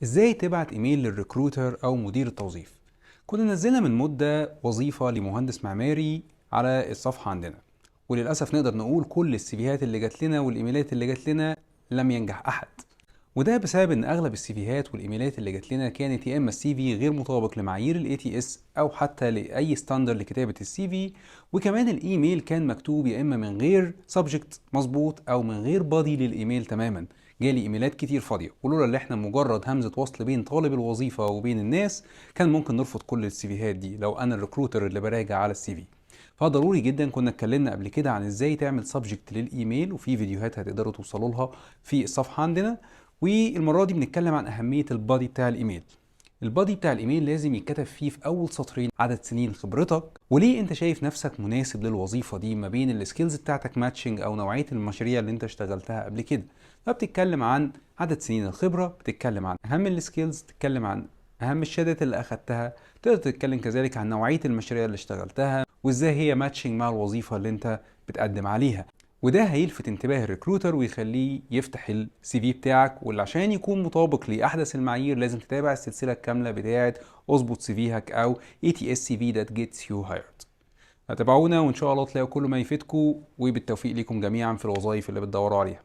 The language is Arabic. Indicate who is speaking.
Speaker 1: ازاي تبعت ايميل للريكروتر او مدير التوظيف؟ كنا نزلنا من مدة وظيفة لمهندس معماري على الصفحة عندنا، وللأسف نقدر نقول كل السيفيهات اللي جات لنا والايميلات اللي جات لنا لم ينجح احد. وده بسبب ان اغلب السيفيهات والايميلات اللي جات لنا كانت يا اما السي في غير مطابق لمعايير الاي تي اس او حتى لاي ستاندر لكتابة السي في، وكمان الايميل كان مكتوب يا اما من غير سبجكت مظبوط او من غير بادي للايميل تماما. جالي ايميلات كتير فاضيه، ولولا اللي احنا مجرد همزه وصل بين طالب الوظيفه وبين الناس كان ممكن نرفض كل السيفيهات دي لو انا الريكروتر اللي براجع على السي في. فضروري جدا، كنا اتكلمنا قبل كده عن ازاي تعمل سبجكت للايميل، وفي فيديوهات هتقدروا توصلوا لها في الصفحه عندنا. والمره دي بنتكلم عن اهميه البادي بتاع الايميل. البادي بتاع الايميل لازم يتكتب فيه في اول سطرين عدد سنين خبرتك، وليه انت شايف نفسك مناسب للوظيفه دي، ما بين السكيلز بتاعتك ماتشنج او نوعيه المشاريع اللي انت اشتغلتها قبل كده. فبتتكلم عن عدد سنين الخبره، بتتكلم عن اهم السكيلز، بتتكلم عن اهم الشهادات اللي اخدتها، تقدر تتكلم كذلك عن نوعيه المشاريع اللي اشتغلتها وازاي هي ماتشنج مع الوظيفه اللي انت بتقدم عليها. وده هيلفت انتباه الريكروتر ويخليه يفتح السي في بتاعك، واللي عشان يكون مطابق لاحدث المعايير لازم تتابع السلسله الكامله بتاعه اظبط سي فيك او ATS CV that gets you hired. هتابعونا وان شاء الله تلاقوا كل ما يفيدكم، وبالتوفيق لكم جميعا في الوظائف اللي بتدوروا عليها.